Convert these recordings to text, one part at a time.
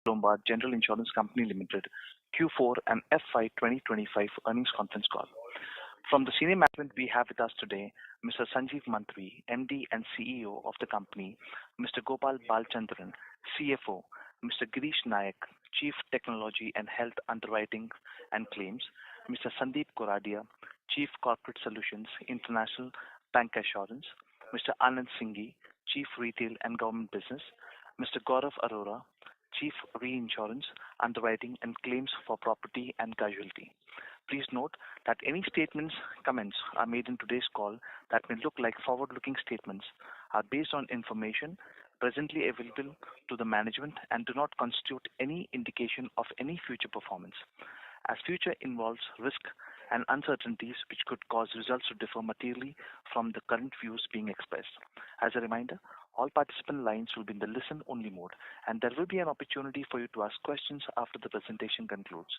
Lombard General Insurance Company Limited Q4 and FY25 earnings conference call. From the senior management, we have with us today Mr. Sanjeev Mantri, MD and CEO of the company, Mr. Gopal Balachandran, CFO, Mr. Girish Nayak, Chief Technology and Health Underwriting and Claims, Mr. Sandeep Koradia, Chief Corporate Solutions, International Bank Assurance, Mr. Anand Singhi, Chief Retail and Government Business, Mr. Gaurav Arora, Chief Reinsurance, Underwriting and Claims for Property and Casualty. Please note that any statements, comments are made in today's call that may look like forward-looking statements are based on information presently available to the management and do not constitute any indication of any future performance, as future involves risk and uncertainties which could cause results to differ materially from the current views being expressed. As a reminder, all participant lines will be in the listen-only mode, and there will be an opportunity for you to ask questions after the presentation concludes.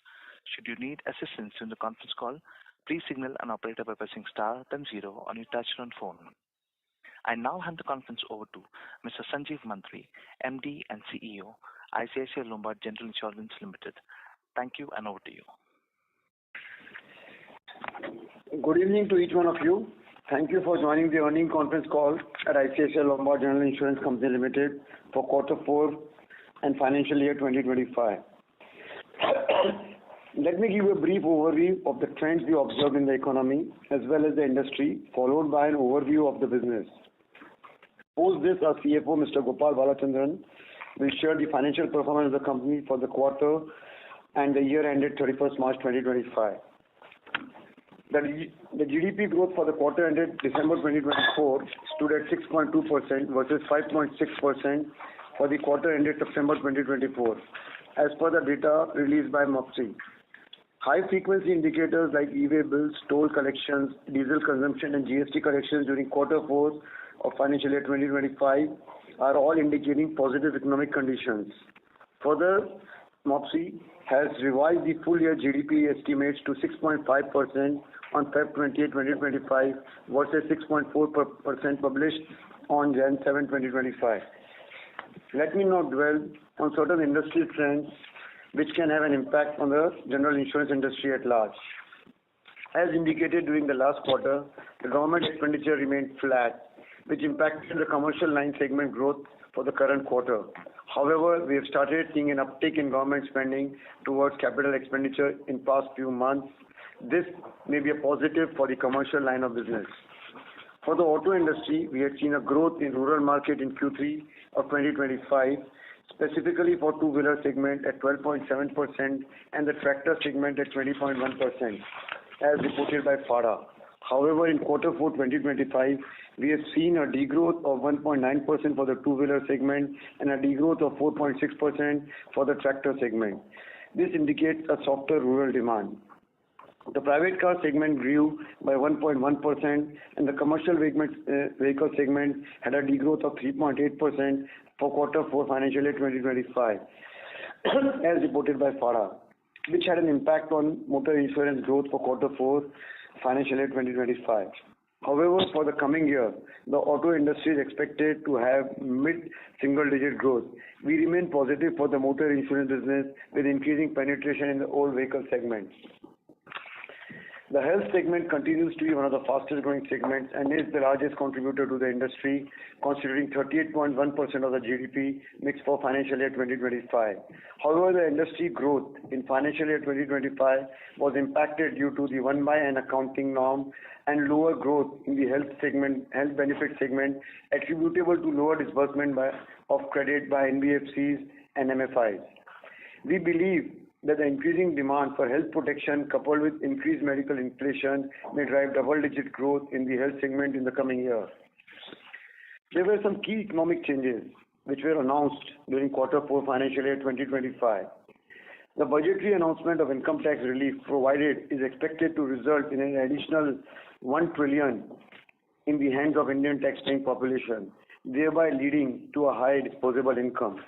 Should you need assistance in the conference call, please signal an operator by pressing star then 0 on your touch-tone phone. I now hand the conference over to Mr. Sanjeev Mantri, MD and CEO, ICICI Lombard General Insurance Limited. Thank you, and over to you. Good evening to each one of you. Thank you for joining the earnings conference call at ICICI Lombard General Insurance Company Limited for Q4 and financial year 2025. Let me give you a brief overview of the trends we observe in the economy as well as the industry, followed by an overview of the business. Post this, our CFO, Mr. Gopal Balachandran, will share the financial performance of the company for the quarter and the year ended 31st March 2025. The GDP growth for the quarter ended December 2024 stood at 6.2% versus 5.6% for the quarter ended September 2024, as per the data released by MOPSI. High-frequency indicators like e-way bills, toll collections, diesel consumption, and GST collections during Q4 of financial year 2025 are all indicating positive economic conditions. Further, MOPSI has revised the full-year GDP estimates to 6.5% on Feb 28, 2025 versus 6.4% published on Jan 7, 2025. Let me now dwell on certain industry trends which can have an impact on the general insurance industry at large. As indicated during the last quarter, the government expenditure remained flat, which impacted the commercial line segment growth for the current quarter. However, we have started seeing an uptick in government spending towards capital expenditure in past few months. This may be a positive for the commercial line of business. For the auto industry, we had seen a growth in rural market in Q3 of 2025, specifically for two-wheeler segment at 12.7% and the tractor segment at 20.1%, as reported by FADA. However, in Q4 2025, we have seen a degrowth of 1.9% for the two-wheeler segment and a degrowth of 4.6% for the tractor segment. This indicates a softer rural demand. The private car segment grew by 1.1% and the commercial vehicle segment had a degrowth of 3.8% for Q4 financial year 2025, as reported by FADA, which had an impact on motor insurance growth for Q4 financial year 2025. However, for the coming year, the auto industry is expected to have mid-single-digit growth. We remain positive for the motor insurance business with increasing penetration in the old vehicle segment. The health segment continues to be one of the fastest growing segments and is the largest contributor to the industry, considering 38.1% of the GDP mix for financial year 2025. However, the industry growth in financial year 2025 was impacted due to the 1/n accounting norm and lower growth in the health benefit segment attributable to lower disbursement of credit by NBFCs and MFIs. We believe that the increasing demand for health protection coupled with increased medical inflation may drive double-digit growth in the health segment in the coming year. There were some key economic changes which were announced during Q4 financial year 2025. The budgetary announcement of income tax relief provided is expected to result in an additional 1 trillion in the hands of Indian tax-paying population, thereby leading to a high disposable income.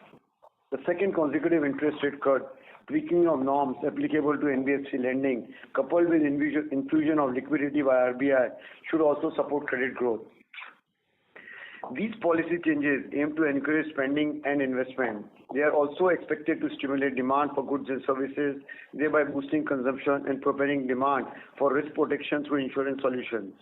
The second consecutive interest rate cut, tweaking of norms applicable to NBFC lending, coupled with infusion of liquidity by RBI, should also support credit growth. These policy changes aim to encourage spending and investment. They are also expected to stimulate demand for goods and services, thereby boosting consumption and propelling demand for risk protection through insurance solutions.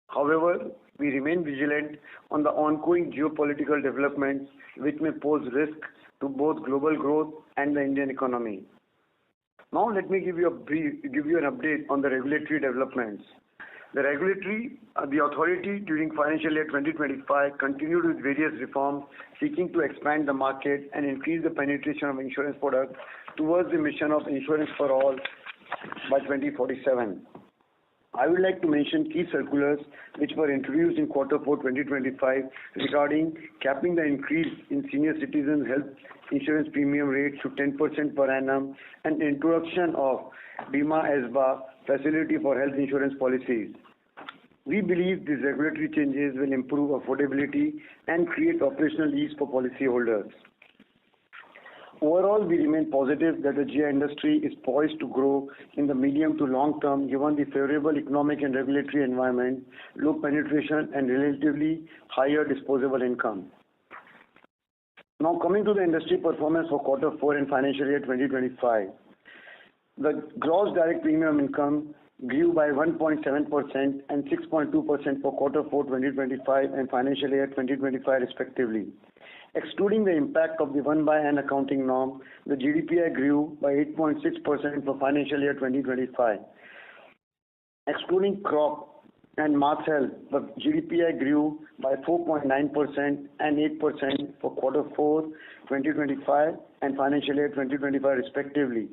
However, we remain vigilant on the ongoing geopolitical developments which may pose risk to both global growth and the Indian economy. Now let me give you an update on the regulatory developments. The authority during financial year 2025 continued with various reforms seeking to expand the market and increase the penetration of insurance products towards the mission of insurance for all by 2047. I would like to mention key circulars which were introduced in Q4 2025 regarding capping the increase in senior citizen health insurance premium rates to 10% per annum and introduction of Bima Asba facility for health insurance policies. We believe these regulatory changes will improve affordability and create operational ease for policyholders. Overall, we remain positive that the GI industry is poised to grow in the medium to long term given the favorable economic and regulatory environment, low penetration and relatively higher disposable income. Now coming to the industry performance for Q4 and financial year 2025. The gross direct premium income grew by 1.7% and 6.2% for Q4 2025 and financial year 2025 respectively. Excluding the impact of the 1/n accounting norm, the GDPI grew by 8.6% for financial year 2025. Excluding crop and mass health, the GDPI grew by 4.9% and 8% for Q4 2025 and financial year 2025 respectively.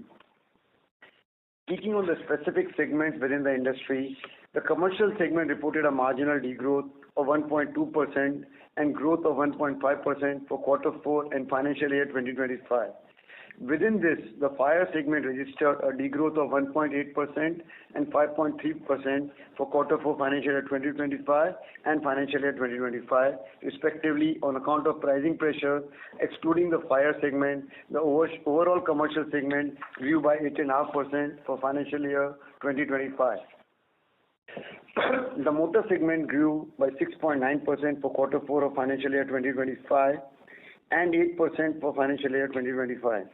Speaking on the specific segments within the industry, the commercial segment reported a marginal degrowth of 1.2% and growth of 1.5% for Q4 and financial year 2025. Within this, the fire segment registered a degrowth of 1.8% and 5.3% for Q4 financial year 2025 and financial year 2025, respectively, on account of pricing pressure. Excluding the fire segment, the overall commercial segment grew by 8.5% for financial year 2025. The motor segment grew by 6.9% for Q4 of financial year 2025 and 8% for financial year 2025.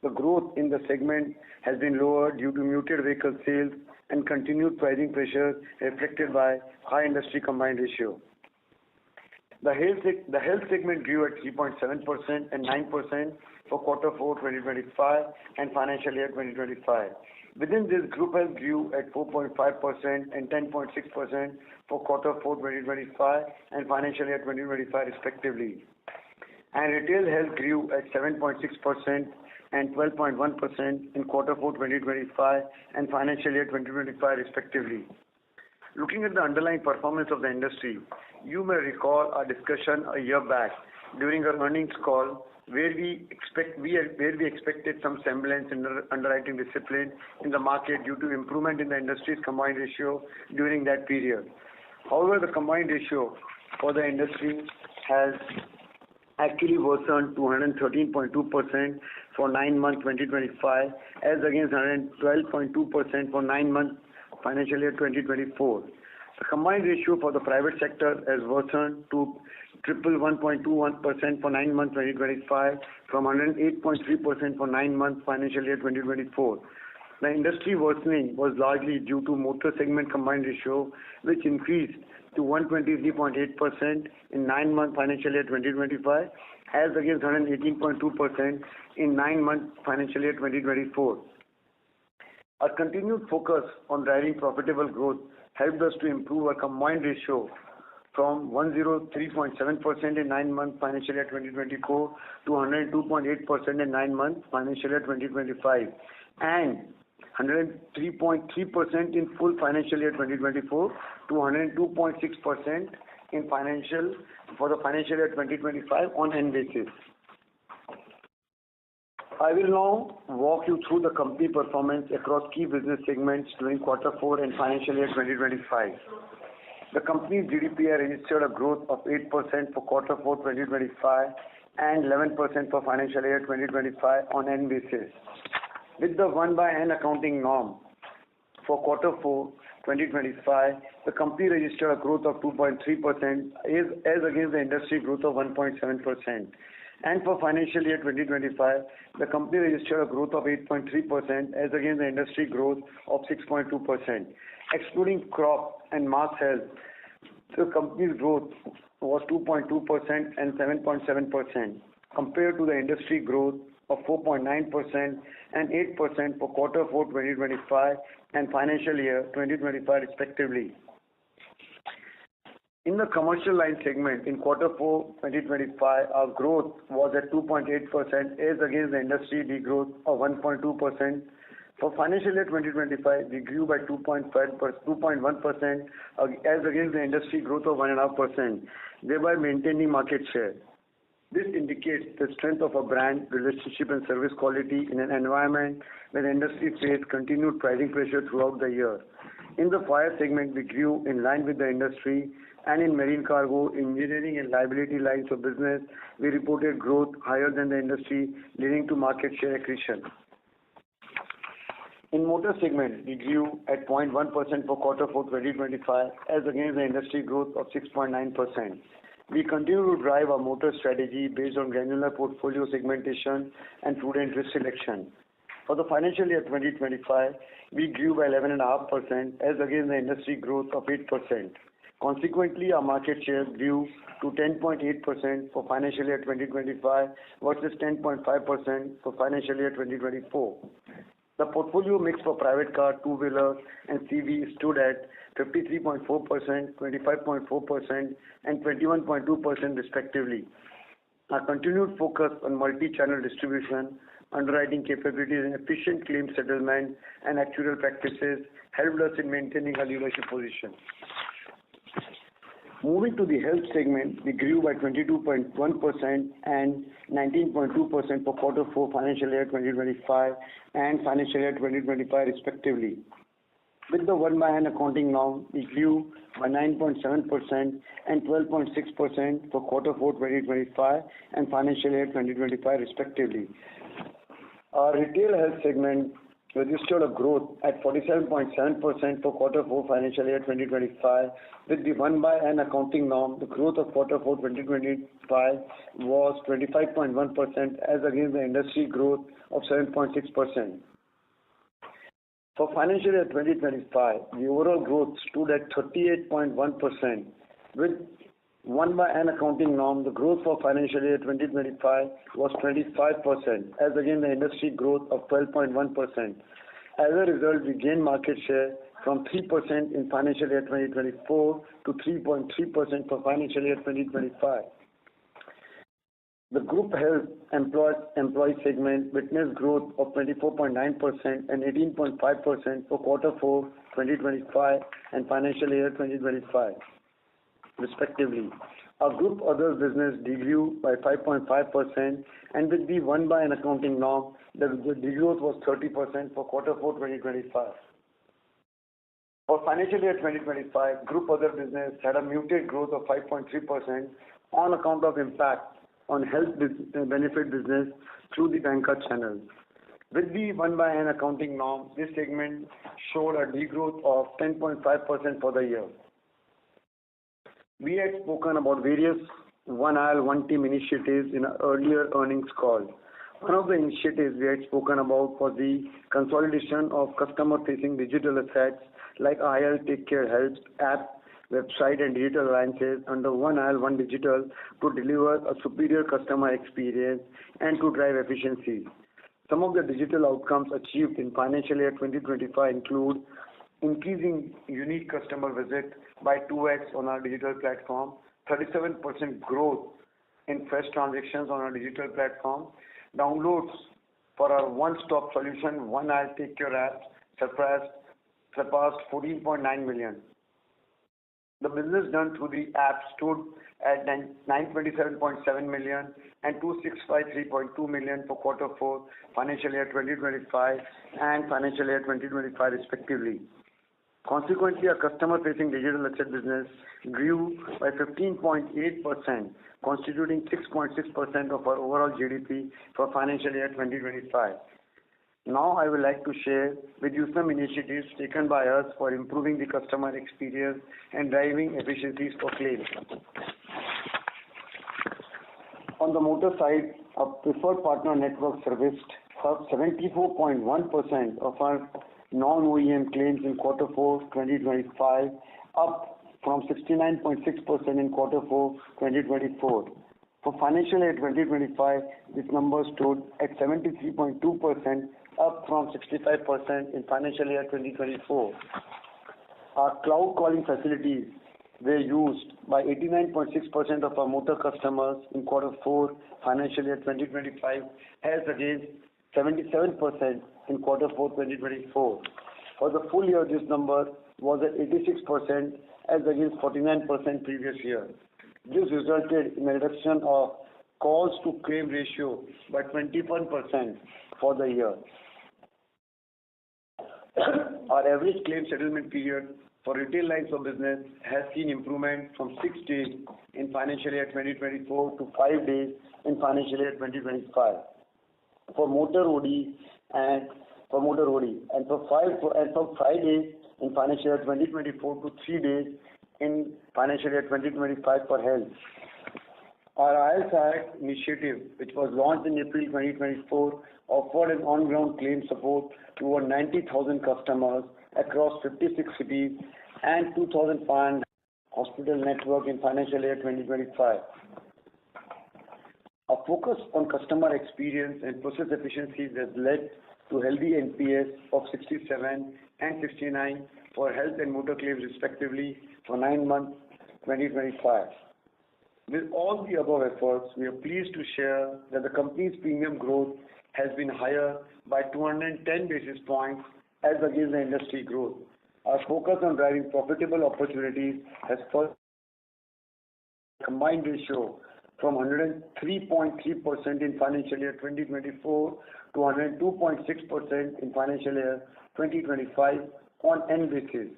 The growth in the segment has been lower due to muted vehicle sales and continued pricing pressure reflected by high industry combined ratio. The health segment grew at 3.7% and 9% for Q4 2025 and financial year 2025. Within this, group health grew at 4.5% and 10.6% for Q4 2025 and financial year 2025 respectively. And retail health grew at 7.6% and 12.1% in Q4 2025 and financial year 2025 respectively. Looking at the underlying performance of the industry, you may recall our discussion a year back during our earnings call where we expected some semblance in underwriting discipline in the market due to improvement in the industry's combined ratio during that period. However, the combined ratio for the industry has actually worsened to 113.2% for 9 months 2025 as against 112.2% for 9 months financial year 2024. The combined ratio for the private sector has worsened to 111.21% for 9 months 2025 from 108.3% for 9 months financial year 2024. The industry worsening was largely due to motor segment combined ratio, which increased to 123.8% in 9 months financial year 2025 as against 118.2% in 9 months financial year 2024. Our continued focus on driving profitable growth helped us to improve our combined ratio from 103.7% in 9 months financial year 2024 to 102.8% in 9 months financial year 2025 and 103.3% in full financial year 2024 to 102.6% in for the financial year 2025 on N basis. I will now walk you through the company performance across key business segments during Q4 and financial year 2025. The company's GDPI registered a growth of 8% for Q4 2025 and 11% for financial year 2025 on N basis. With the 1/n accounting norm for Q4, 2025, the company registered a growth of 2.3% as against the industry growth of 1.7%. And for financial year 2025, the company registered a growth of 8.3% as against the industry growth of 6.2%. Excluding crop and mass health, the company's growth was 2.2% and 7.7% compared to the industry growth of 4.9% and 8% for quarter 4 2025 and financial year 2025 respectively. In the commercial line segment, in quarter 4 2025, our growth was at 2.8% as against the industry degrowth of 1.2%. For financial year 2025, we grew by 2.1% as against the industry growth of 1.5%, thereby maintaining market share. This indicates the strength of our brand, relationship and service quality in an environment where the industry faced continued pricing pressure throughout the year. In the fire segment, we grew in line with the industry, and in marine cargo, engineering and liability lines of business, we reported growth higher than the industry, leading to market share accretion. In motor segment, we grew at 0.1% for quarter 4 2025 as against the industry growth of 6.9%. We continue to drive our motor strategy based on granular portfolio segmentation and prudent risk selection. For the financial year 2025, we grew by 11.5% as against the industry growth of 8%. Consequently, our market share grew to 10.8% for financial year 2025 versus 10.5% for financial year 2024. The portfolio mix for private car, two-wheeler and CV stood at 53.4%, 25.4% and 21.2% respectively. Our continued focus on multi-channel distribution, underwriting capabilities and efficient claim settlement and actuarial practices helped us in maintaining our leadership position. Moving to the health segment, we grew by 22.1% and 19.2% for quarter 4 financial year 2025 and financial year 2025 respectively. With the 1/n accounting norm, we grew by 9.7% and 12.6% for quarter 4 2025 and financial year 2025 respectively. Our retail health segment registered a growth at 47.7% for quarter 4 financial year 2025. With the 1/n accounting norm, the growth of quarter 4 2025 was 25.1% as against the industry growth of 7.6%. For financial year 2025, the overall growth stood at 38.1%. With 1/n accounting norm, the growth for financial year 2025 was 25% as against the industry growth of 12.1%. As a result, we gained market share from 3% in financial year 2024 to 3.3% for financial year 2025. The group health employee segment witnessed growth of 24.9% and 18.5% for quarter 4 2025 and financial year 2025 respectively. Our group other business degrew by 5.5%, and with the 1/n accounting norm, the degrowth was 30% for quarter 4 2025. For financial year 2025, group other business had a muted growth of 5.3% on account of impact on health benefit business through the banker channel. With the 1/n accounting norm, this segment showed a degrowth of 10.5% for the year. We had spoken about various One IL, One Team initiatives in our earlier earnings call. One of the initiatives we had spoken about was the consolidation of customer-facing digital assets like IL Take Care Health app, website and digital alliances under One IL, One Digital to deliver a superior customer experience and to drive efficiency. Some of the digital outcomes achieved in financial year 2025 include increasing unique customer visit by 2x on our digital platform, 37% growth in fresh transactions on our digital platform, downloads for our one-stop solution One IL Take Care app surpassed 14.9 million. The business done through the app stood at 927.7 million and 2653.2 million for quarter 4 financial year 2025 and financial year 2025 respectively. Consequently, our customer-facing digital asset business grew by 15.8%, constituting 6.6% of our overall GDP for financial year 2025. Now I would like to share with you some initiatives taken by us for improving the customer experience and driving efficiencies for claims. On the motor side, our preferred partner network serviced 74.1% of our non-OEM claims in Q4 2025, up from 69.6% in Q4 2024. For financial year 2025, this number stood at 73.2%, up from 65% in financial year 2024. Our cloud calling facilities were used by 89.6% of our motor customers in Q4 financial year 2025, as against 77% in Q4 2024. For the full year, this number was at 86%, as against 49% previous year. This resulted in a reduction of calls to claim ratio by 21% for the year. Our average claim settlement period for retail lines of business has seen improvement from 6 days in financial year 2024 to 5 days in financial year 2025 for motor OD and from 5 days in financial year 2024 to 3 days in financial year 2025 for health. Our ICICI initiative, which was launched in April 2024, offered an on-ground claim support to over 90,000 customers across 56 cities and 2,500 hospital network in financial year 2025. Our focus on customer experience and process efficiencies has led to healthy NPS of 67 and 69 for health and motor claims respectively for 9 months 2025. With all the above efforts, we are pleased to share that the company's premium growth has been higher by 210 basis points as against the industry growth. Our focus on driving profitable opportunities has further combined ratio from 103.3% in financial year 2024 to 102.6% in financial year 2025 on N basis.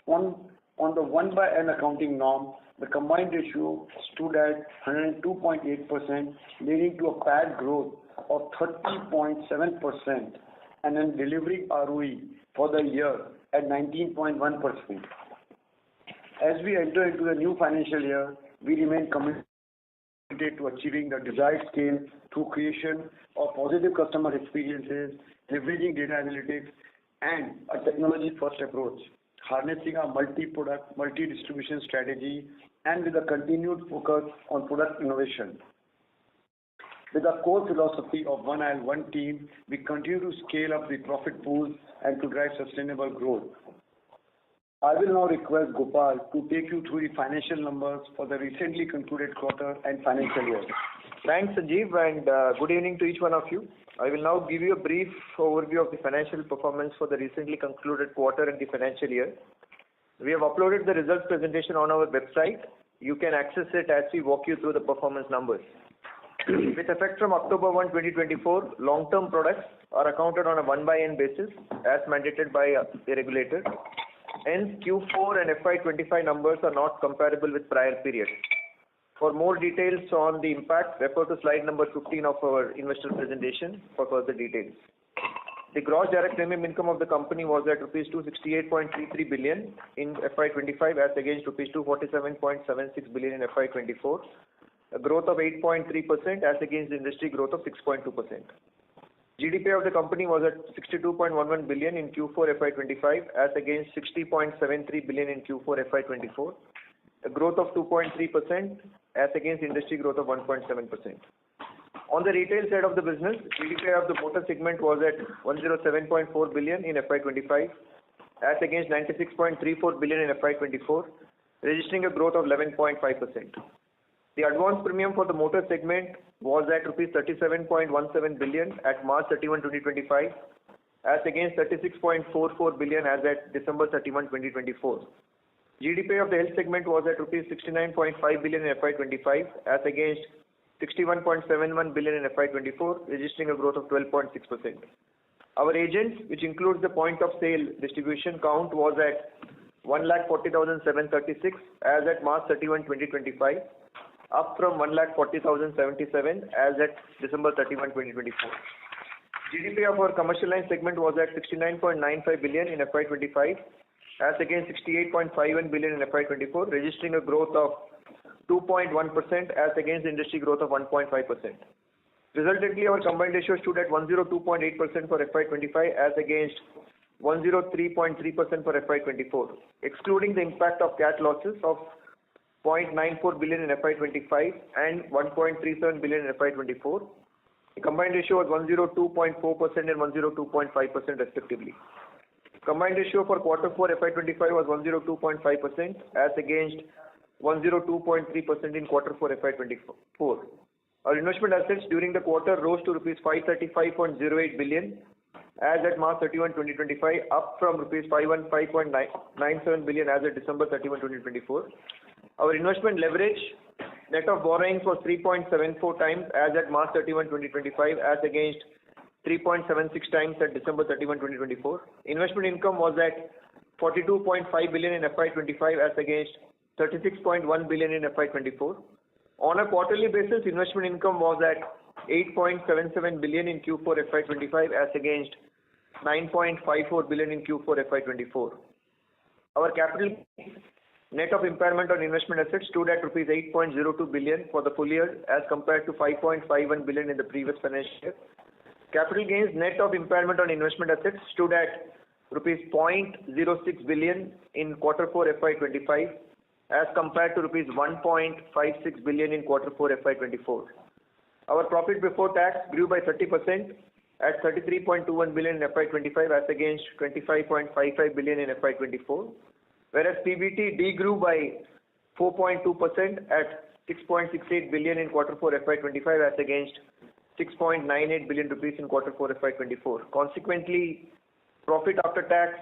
On the 1/N accounting norm, the combined ratio stood at 102.8%, leading to a PAT growth of 30.7% and then delivering ROE for the year at 19.1%. As we enter into the new financial year, we remain committed to achieving the desired scale through creation of positive customer experiences, leveraging data analytics, and a technology-first approach, harnessing our multi-product, multi-distribution strategy, and with a continued focus on product innovation. With our core philosophy of one IL, one team, we continue to scale up the profit pools and to drive sustainable growth. I will now request Gopal to take you through the financial numbers for the recently concluded quarter and financial year. Thanks, Sanjeev, and good evening to each one of you. I will now give you a brief overview of the financial performance for the recently concluded quarter and the financial year. We have uploaded the results presentation on our website. You can access it as we walk you through the performance numbers. With effect from October 1, 2024, long-term products are accounted on a 1/N basis as mandated by the regulator. Hence, Q4 and FY25 numbers are not comparable with prior periods. For more details on the impact, refer to slide number 15 of our investor presentation for further details. The gross direct premium income of the company was at rupees 268.33 billion in FY25 as against rupees 247.76 billion in FY24, a growth of 8.3% as against the industry growth of 6.2%. GDP of the company was at 62.11 billion in Q4 FY25 as against 60.73 billion in Q4 FY24, a growth of 2.3% as against industry growth of 1.7%. On the retail side of the business, GDP of the motor segment was at 107.4 billion in FY25 as against 96.34 billion in FY24, registering a growth of 11.5%. The advance premium for the motor segment was at rupees 37.17 billion at March 31, 2025 as against 36.44 billion as at December 31, 2024. GDP of the health segment was at rupees 69.5 billion in FY25 as against 61.71 billion in FY24, registering a growth of 12.6%. Our agents, which includes the point of sale distribution count, was at 1,40,736 as at March 31, 2025, up from 1,40,077 as at December 31, 2024. GDP of our commercial line segment was at 69.95 billion in FY25 as against 68.51 billion in FY24, registering a growth of 2.1% as against industry growth of 1.5%. Resultantly, our combined ratio stood at 102.8% for FY25 as against 103.3% for FY24. Excluding the impact of cat losses of 0.94 billion in FY25 and 1.37 billion in FY24, the combined ratio was 102.4% and 102.5% respectively. Combined ratio for quarter 4 FY25 was 102.5% as against 102.3% in quarter 4 FY24. Our investment assets during the quarter rose to rupees 535.08 billion as at March 31, 2025, up from rupees 515.97 billion as at December 31, 2024. Our investment leverage net of borrowings was 3.74 times as at March 31, 2025, as against 3.76 times at December 31, 2024. Investment income was at 42.5 billion in FY25 as against 36.1 billion in FY24. On a quarterly basis, investment income was at 8.77 billion in Q4 FY25 as against 9.54 billion in Q4 FY24. Our capital net of impairment on investment assets stood at rupees 8.02 billion for the full year as compared to 5.51 billion in the previous financial year. Capital gains net of impairment on investment assets stood at rupees 0.06 billion in quarter 4 FY25 as compared to rupees 1.56 billion in quarter 4 FY24. Our profit before tax grew by 30% at 33.21 billion in FY25 as against 25.55 billion in FY24, whereas PBT degrew by 4.2% at 6.68 billion in quarter 4 FY25 as against 6.98 billion rupees in quarter 4 FY24. Consequently, profit after tax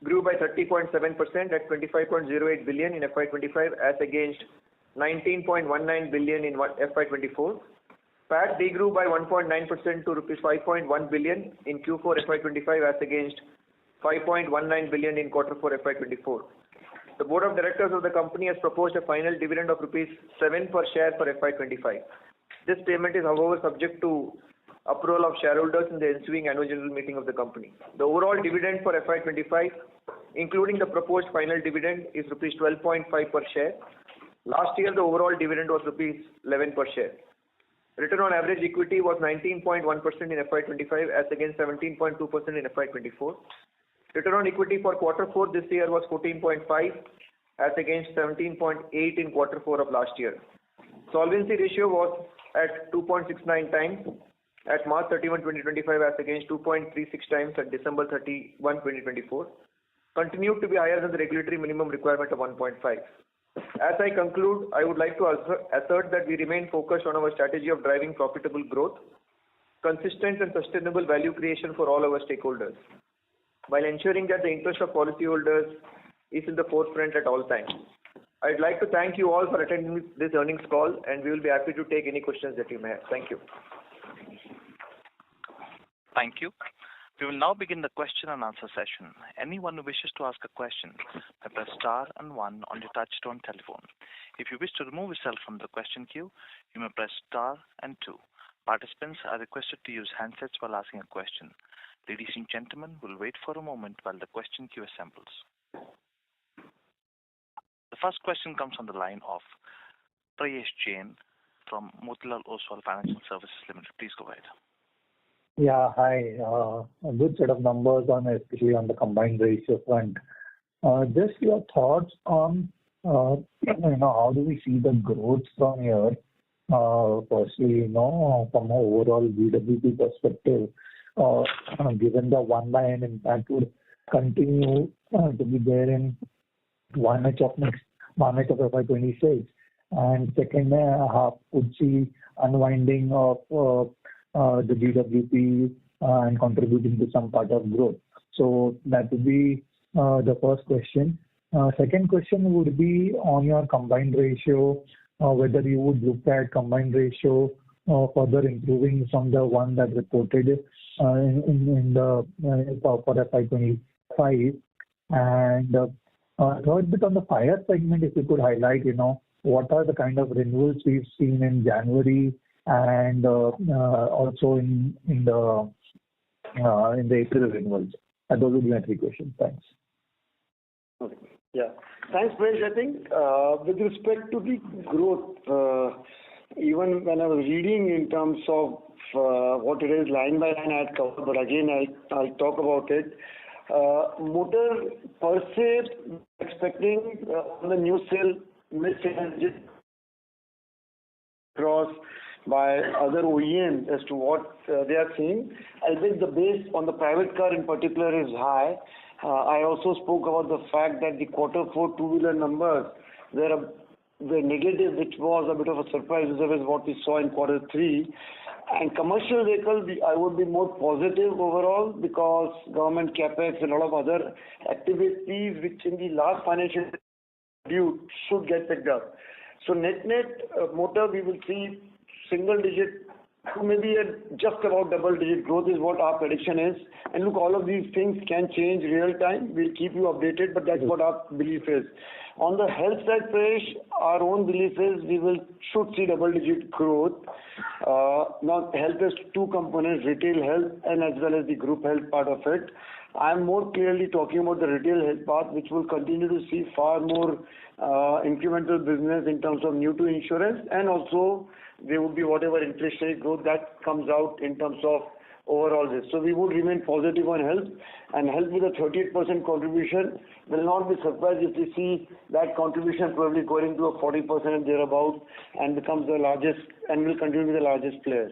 grew by 30.7% at 25.08 billion in FY25 as against 19.19 billion in FY24. PAT degrew by 1.9% to rupees 5.1 billion in Q4 FY25 as against 5.19 billion in quarter 4 FY24. The Board of Directors of the company has proposed a final dividend of rupees 7 per share for FY25. This payment is, however, subject to approval of shareholders in the ensuing annual general meeting of the company. The overall dividend for FY25, including the proposed final dividend, is rupees 12.5 per share. Last year, the overall dividend was rupees 11 per share. Return on average equity was 19.1% in FY25 as against 17.2% in FY24. Return on equity for quarter 4 this year was 14.5 as against 17.8 in quarter 4 of last year. Solvency ratio was at 2.69 times at March 31, 2025 as against 2.36 times at December 31, 2024. Continued to be higher than the regulatory minimum requirement of 1.5. As I conclude, I would like to assert that we remain focused on our strategy of driving profitable growth, consistent and sustainable value creation for all our stakeholders, while ensuring that the interest of policyholders is in the forefront at all times. I'd like to thank you all for attending this earnings call, and we will be happy to take any questions that you may have. Thank you. Thank you. We will now begin the question and answer session. Anyone who wishes to ask a question may press star and one on your touchtone telephone. If you wish to remove yourself from the question queue, you may press star and two. Participants are requested to use handsets while asking a question. Ladies and gentlemen, we'll wait for a moment while the question queue assembles. The first question comes on the line of Prayesh Jain from Motilal Oswal Financial Services Limited. Please go ahead. Yeah, hi. A good set of numbers especially on the combined ratio front. Just your thoughts on, how do we see the growth from here? Firstly, from an overall GWP perspective, given the one-line impact would continue to be there in 1H of FY26, and second half would see unwinding of the GWP and contributing to some part of growth. So that would be the first question. Second question would be on your combined ratio, whether you would look at combined ratio further improving from the one that reported in the for FY25. And third bit on the fire segment, if you could highlight, what are the kind of renewals we've seen in January and also in the in the April renewals? Those would be my three questions. Thanks. Okay. Yeah. Thanks, Prayesh. I think with respect to the growth, even when I was reading in terms of what it is line by line I had covered, but again I'll talk about it. Motor per se expecting on the new sale mid-single cross by other OEMs as to what they are seeing. I think the base on the private car in particular is high. I also spoke about the fact that the quarter 4 two-wheeler numbers were negative, which was a bit of a surprise as what we saw in quarter 3. And commercial vehicle, I would be more positive overall because government capex and a lot of other activities which in the last financial year should get picked up. So net motor we will see single digit to maybe just about double digit growth is what our prediction is. And look, all of these things can change real time. We'll keep you updated, but that's what our belief is. On the health side, Prayesh, our own belief is should see double digit growth. Now health has two components, retail health and as well as the group health part of it. I'm more clearly talking about the retail health part, which will continue to see far more incremental business in terms of new to insurance, and also there would be whatever inflationary growth that comes out in terms of overall this. So we would remain positive on health, and health with a 38% contribution will not be surprised if we see that contribution probably going to a 40% and thereabout and becomes the largest and will continue to be the largest player.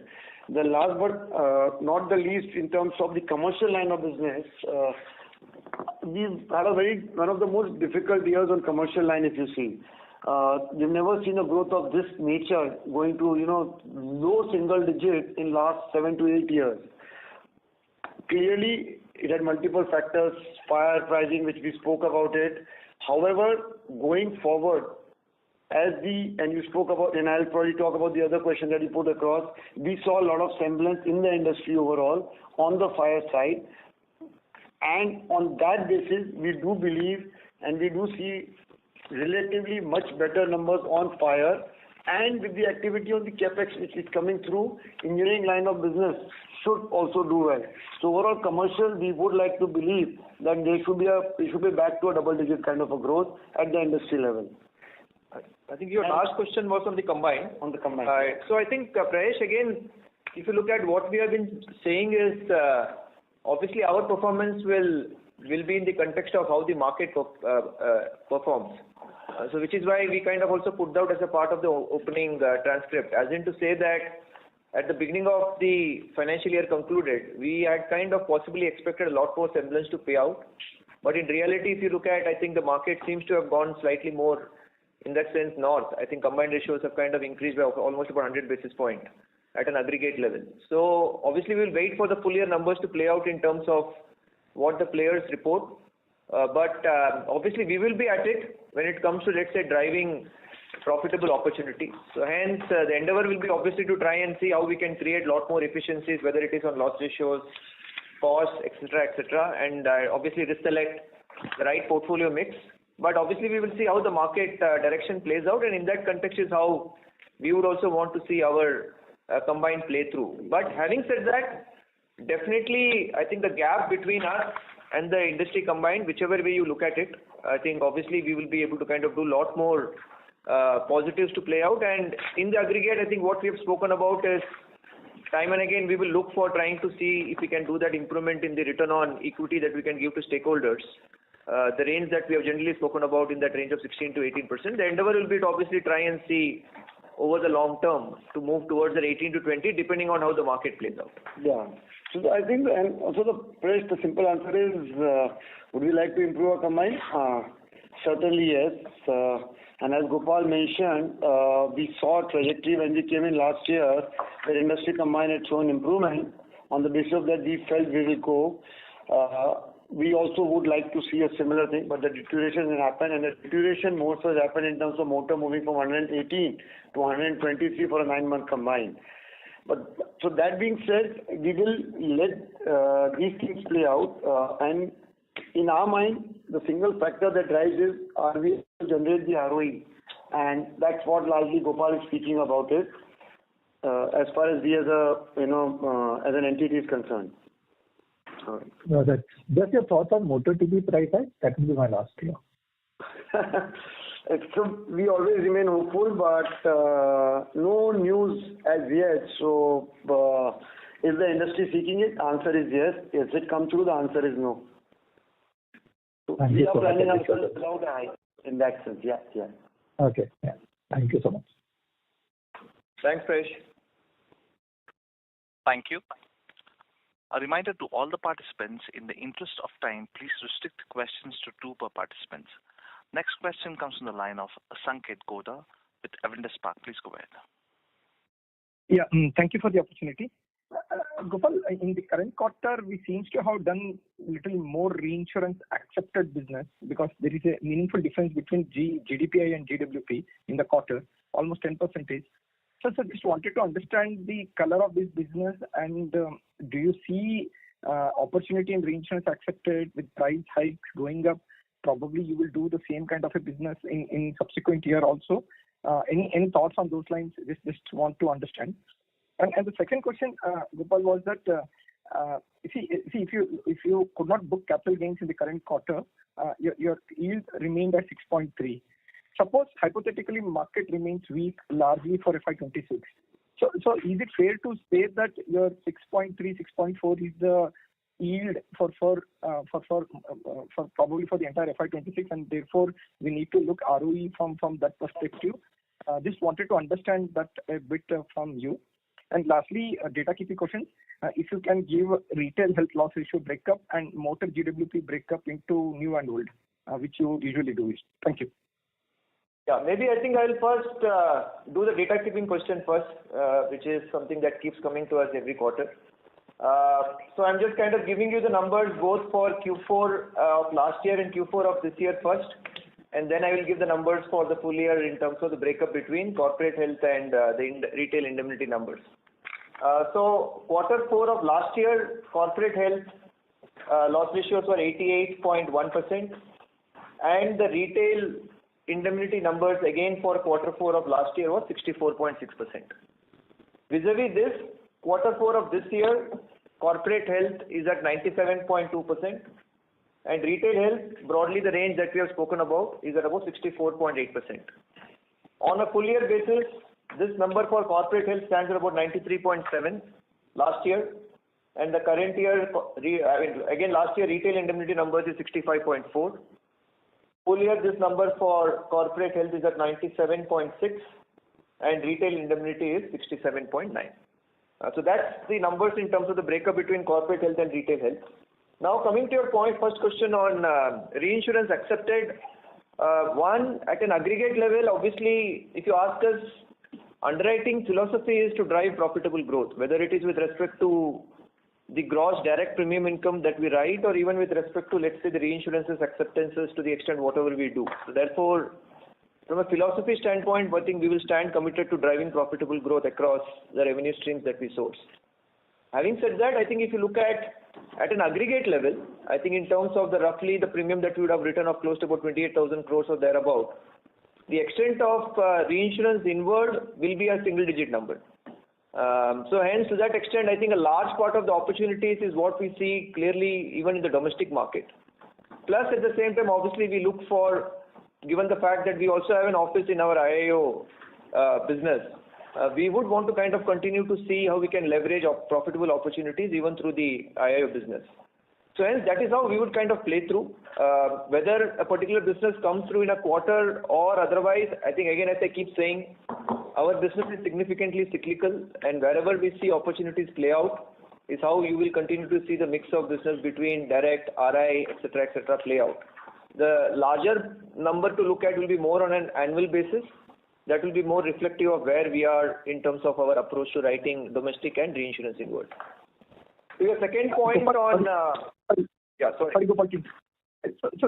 The last but not the least, in terms of the commercial line of business, we've had one of the most difficult years on commercial line if you see. We've never seen a growth of this nature going to low single digit in last 7 to 8 years. Clearly, it had multiple factors, fire pricing, which we spoke about it. However, going forward, and you spoke about, and I'll probably talk about the other question that you put across, we saw a lot of semblance in the industry overall on the fire side. And on that basis, we do believe and we do see relatively much better numbers on fire, and with the activity on the capex which is coming through, engineering line of business should also do well. So overall commercial, we would like to believe that it should be back to a double digit kind of a growth at the industry level. I think your last question was on the combined. On the combined. So I think, Prayesh, again, if you look at what we have been saying is, obviously our performance will be in the context of how the market performs. So which is why we kind of also put out as a part of the opening transcript, as in to say that at the beginning of the financial year concluded, we had kind of possibly expected a lot more semblance to pay out. But in reality, if you look at, I think the market seems to have gone slightly more in that sense north. I think combined ratios have kind of increased by almost about 100 basis points at an aggregate level. So obviously we'll wait for the full year numbers to play out in terms of what the players report. But obviously we will be at it when it comes to, let's say, driving profitable opportunities. So hence the endeavor will be obviously to try and see how we can create a lot more efficiencies, whether it is on loss ratios, costs, etc., and obviously select the right portfolio mix. But obviously we will see how the market direction plays out, and in that context is how we would also want to see our combined play through. But having said that, definitely I think the gap between us and the industry combined, whichever way you look at it, I think obviously we will be able to kind of do a lot more positives to play out. And in the aggregate, I think what we have spoken about is time and again we will look for trying to see if we can do that improvement in the return on equity that we can give to stakeholders. The range that we have generally spoken about in that range of 16 to 18%. The endeavor will be to obviously try and see over the long term to move towards that 18 to 20 depending on how the market plays out. Yeah. So I think, and also the simple answer is, would we like to improve our combined? Certainly yes. And as Gopal mentioned, we saw a trajectory when we came in last year, the industry combined had shown improvement. On the basis of that, we felt we will go. We also would like to see a similar thing, but the deterioration has happened, and the deterioration more so has happened in terms of motor moving from 118 to 123 for a 9-month combined. But so that being said, we will let these things play out, and in our mind, the single factor that drives is, are we able to generate the ROE? And that's what largely Gopal is speaking about it, as far as we as an entity is concerned. No, that's just your thoughts on motor TP price hike. That will be my last year. So we always remain hopeful, but no news as yet. So is the industry seeking it? Answer is yes. If it comes through, the answer is no. So we are planning ourselves without a hike in that sense. Yeah. Okay. Yeah. Thank you so much. Thanks, Prayesh. Thank you. A reminder to all the participants, in the interest of time, please restrict questions to 2 per participant. Next question comes from the line of Sanket Godha with Avendus Spark. Please go ahead. Yeah, thank you for the opportunity. Gopal, in the current quarter, we seems to have done little more reinsurance accepted business because there is a meaningful difference between GDPI and GWP in the quarter, almost 10%. So just wanted to understand the color of this business and do you see opportunity in reinsurance accepted with price hikes going up? Probably you will do the same kind of a business in subsequent year also. Any thoughts on those lines? Just want to understand. And the second question, Gopal, was that if you could not book capital gains in the current quarter, your yield remained at 6.3. Suppose hypothetically market remains weak largely for FY26. So is it fair to say that your 6.3, 6.4 is the yield for probably for the entire FY26, and therefore we need to look ROE from that perspective? Just wanted to understand that a bit from you. And lastly, a data keeping question. If you can give retail health loss ratio breakup and motor GWP breakup into new and old, which you usually do. Thank you. Yeah, maybe I think I'll first do the data keeping question first, which is something that keeps coming to us every quarter. So I'm just kind of giving you the numbers both for Q4 of last year and Q4 of this year first, and then I will give the numbers for the full year in terms of the breakup between corporate health and the retail indemnity numbers. So Q4 of last year, corporate health loss ratios were 88.1%, and the retail indemnity numbers again for Q4 of last year was 64.6%. Vis-a-vis this, Q4 of this year, corporate health is at 97.2%, and retail health, broadly the range that we have spoken about, is at about 64.8%. On a full year basis, this number for corporate health stands at about 93.7 last year, and the current year, again last year retail indemnity numbers is 65.4. Full year, this number for corporate health is at 97.6, and retail indemnity is 67.9. So that's the numbers in terms of the breakup between corporate health and retail health. Now coming to your point, first question on reinsurance accepted. One, at an aggregate level, obviously, if you ask us, underwriting philosophy is to drive profitable growth, whether it is with respect to the gross direct premium income that we write, or even with respect to, let's say, the reinsurance's acceptances to the extent whatever we do. So therefore, from a philosophy standpoint, I think we will stand committed to driving profitable growth across the revenue streams that we source. Having said that, I think if you look at an aggregate level, I think in terms of the roughly the premium that we would have written of close to about 28,000 crores or thereabout, the extent of reinsurance inward will be a single digit number. So hence, to that extent, I think a large part of the opportunities is what we see clearly even in the domestic market. Plus, at the same time, obviously, we look for, given the fact that we also have an office in our IIO business, we would want to kind of continue to see how we can leverage profitable opportunities even through the IIO business. So hence, that is how we would kind of play through. Whether a particular business comes through in a quarter or otherwise, I think again, as I keep saying, our business is significantly cyclical, and wherever we see opportunities play out is how you will continue to see the mix of business between direct, RI, etc., play out. The larger number to look at will be more on an annual basis. That will be more reflective of where we are in terms of our approach to writing domestic and reinsurance inward. To your second point on... yeah, sorry. Sorry, Gopal. So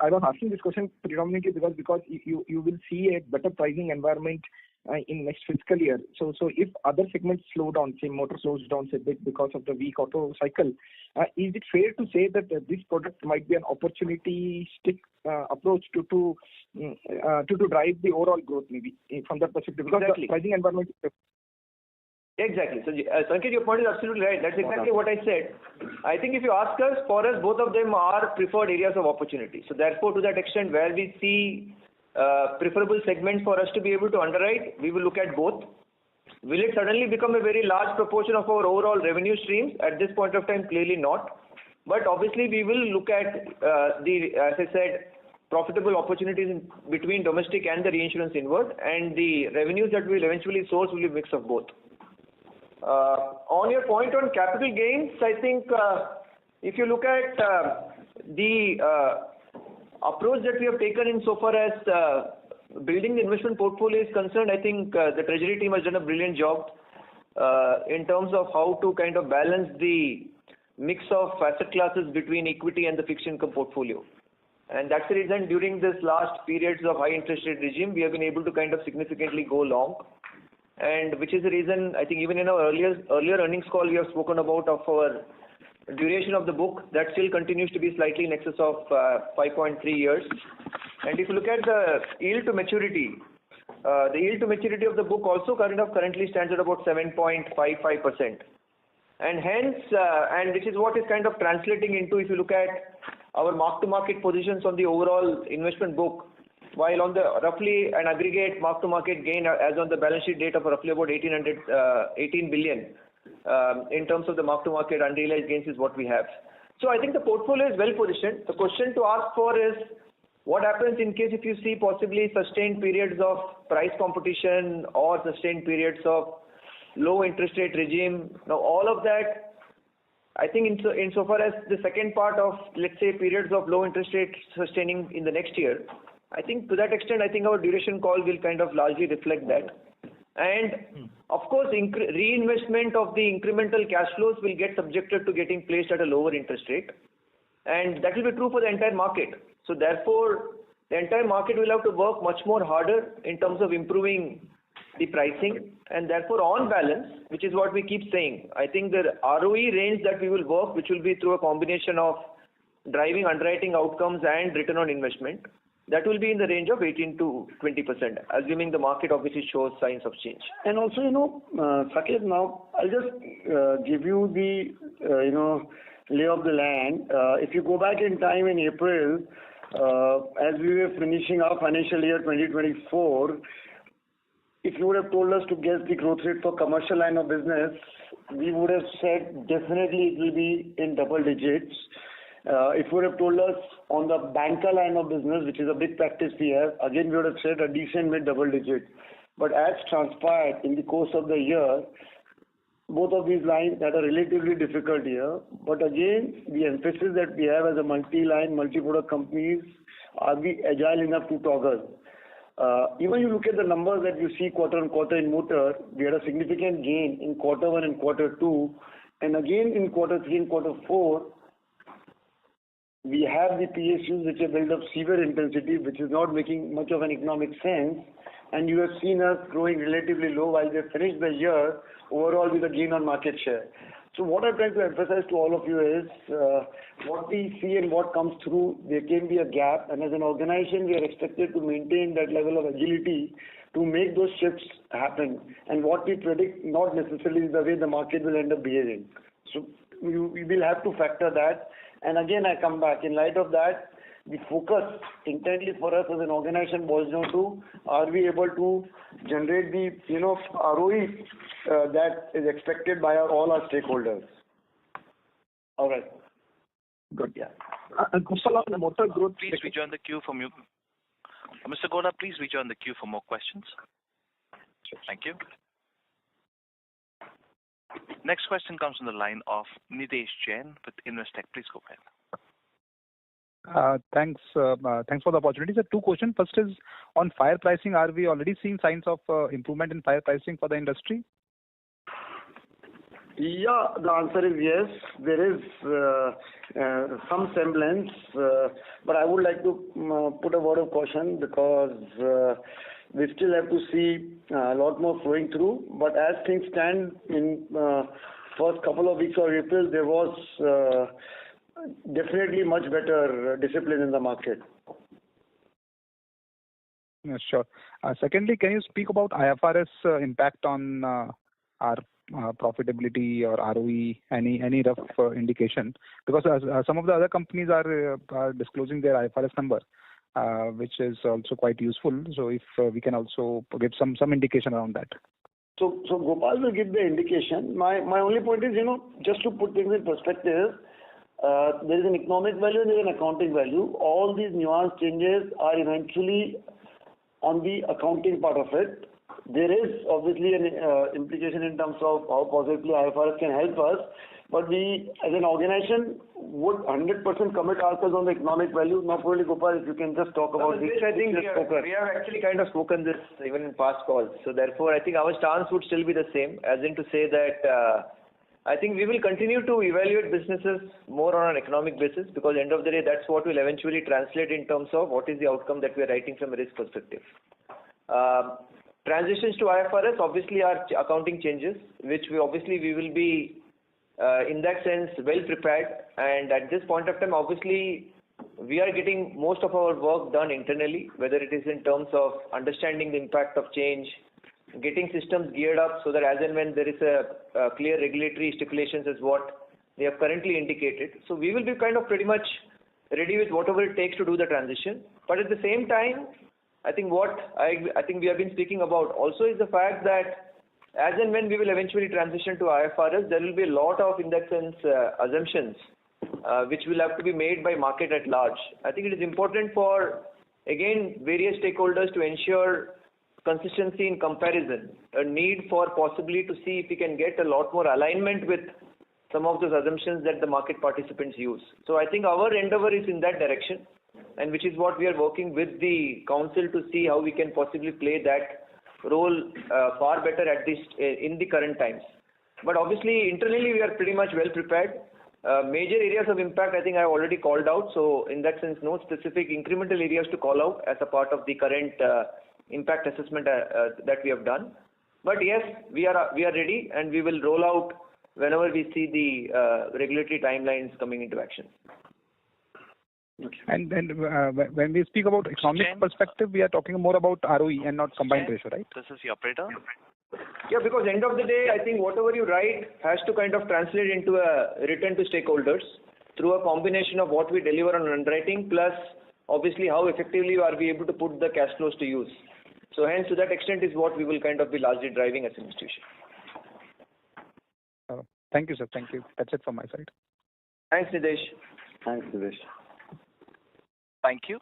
I was asking this question predominantly because you will see a better pricing environment in next fiscal year. So if other segments slow down, say motor slows down a bit because of the weak auto cycle, is it fair to say that this product might be an opportunistic approach to drive the overall growth maybe from that perspective? Because exactly. The pricing environment. Exactly. So, Sanket, your point is absolutely right. That's exactly what I said. I think if you ask us, for us, both of them are preferred areas of opportunity. So, therefore, to that extent, where we see preferable segments for us to be able to underwrite, we will look at both. Will it suddenly become a very large proportion of our overall revenue streams? At this point of time, clearly not. But obviously, we will look at as I said, profitable opportunities in between domestic and the reinsurance inward, and the revenues that we will eventually source will be a mix of both. On your point on capital gains, I think if you look at the approach that we have taken insofar as building the investment portfolio is concerned, I think the treasury team has done a brilliant job in terms of how to kind of balance the mix of asset classes between equity and the fixed income portfolio. And that's the reason during this last periods of high interest rate regime, we have been able to kind of significantly go long. And which is the reason, I think even in our earlier earnings call, we have spoken about of our duration of the book that still continues to be slightly in excess of 5.3 years. And if you look at the yield to maturity, the yield to maturity of the book also currently stands at about 7.55%. And hence, and which is what is kind of translating into, if you look at our mark-to-market positions on the overall investment book, while on the roughly an aggregate mark-to-market gain as on the balance sheet date of roughly about 18 billion in terms of the mark-to-market unrealized gains is what we have. So I think the portfolio is well positioned. The question to ask for is what happens in case if you see possibly sustained periods of price competition or sustained periods of low interest rate regime. Now all of that, I think insofar as the second part of, let's say, periods of low interest rate sustaining in the next year, I think to that extent, I think our duration call will kind of largely reflect that. And of course, reinvestment of the incremental cash flows will get subjected to getting placed at a lower interest rate. And that will be true for the entire market. So therefore, the entire market will have to work much more harder in terms of improving the pricing. And therefore, on balance, which is what we keep saying, I think the ROE range that we will work, which will be through a combination of driving underwriting outcomes and return on investment, that will be in the range of 18 to 20%, assuming the market obviously shows signs of change. And also, Saket, now I'll just give you the, lay of the land. If you go back in time in April, as we were finishing our financial year 2024, if you would have told us to guess the growth rate for commercial line of business, we would have said definitely it will be in double digits. If you would have told us on the banker line of business, which is a big practice we have, again we would have said a decent mid double digit. But as transpired in the course of the year, both of these lines had a relatively difficult year. But again, the emphasis that we have as a multi-line, multi-product companies, are we agile enough to toggle? Even you look at the numbers that you see quarter on quarter in motor, we had a significant gain in quarter 1 and quarter 2. And again in quarter 3 and quarter 4, we have the PSUs which have built up severe intensity, which is not making much of an economic sense. And you have seen us growing relatively low while they finished the year overall with a gain on market share. So what I'm trying to emphasize to all of you is what we see and what comes through, there can be a gap. And as an organization, we are expected to maintain that level of agility to make those shifts happen. And what we predict not necessarily is the way the market will end up behaving. So we will have to factor that. And again, I come back. In light of that, the focus intently for us as an organization boils down to, are we able to generate the ROE that is expected by all our stakeholders. All right. Good, yeah. Gopal, on the motor growth. Please rejoin the queue for more. Mr. Goda, please rejoin the queue for more questions. Sure. Thank you. Next question comes from the line of Nidhesh Jain with Investec. Please go ahead. Thanks for the opportunity. So 2 questions. First is on fire pricing. Are we already seeing signs of improvement in fire pricing for the industry? Yeah, the answer is yes. There is some semblance, but I would like to put a word of caution because we still have to see a lot more flowing through. But as things stand in first couple of weeks of April, there was definitely much better discipline in the market. Yeah, sure. Secondly, can you speak about IFRS impact on our profitability or ROE, any rough indication? Because some of the other companies are disclosing their IFRS number, which is also quite useful. So if we can also give some indication around that. So Gopal will give the indication. My only point is, just to put things in perspective, there is an economic value and there is an accounting value. All these nuance changes are eventually on the accounting part of it. There is obviously an implication in terms of how positively IFRS can help us, but we as an organization would 100% commit ourselves on the economic value. Now, probably Gopal, if you can just talk about this. I think we have actually kind of spoken this even in past calls. So therefore, I think our stance would still be the same, as in to say that I think we will continue to evaluate businesses more on an economic basis, because end of the day, that's what will eventually translate in terms of what is the outcome that we are writing from a risk perspective. Transitions to IFRS obviously are accounting changes, which we will be in that sense well prepared, and at this point of time obviously we are getting most of our work done internally, whether it is in terms of understanding the impact of change, getting systems geared up so that as and when there is a clear regulatory stipulations as what they have currently indicated. So we will be kind of pretty much ready with whatever it takes to do the transition. But at the same time, I think what I think we have been speaking about also is the fact that as and when we will eventually transition to IFRS, there will be a lot of, in that sense, assumptions which will have to be made by market at large. I think it is important for, again, various stakeholders to ensure consistency in comparison, a need for possibly to see if we can get a lot more alignment with some of those assumptions that the market participants use. So I think our endeavor is in that direction, and which is what we are working with the council to see how we can possibly play that role far better at this in the current times. But obviously internally we are pretty much well prepared. Major areas of impact I think I have already called out, so in that sense no specific incremental areas to call out as a part of the current impact assessment that we have done. But yes, we are ready, and we will roll out whenever we see the regulatory timelines coming into action. Okay. And when we speak about economic perspective, we are talking more about ROE and not combined ratio, right? This is the operator. Yeah, because end of the day, I think whatever you write has to kind of translate into a return to stakeholders through a combination of what we deliver on underwriting plus obviously how effectively are we able to put the cash flows to use. So hence to that extent is what we will kind of be largely driving as an institution. Thank you, sir. Thank you. That's it from my side. Thanks, Nidesh. Thanks, Nidesh. Thank you.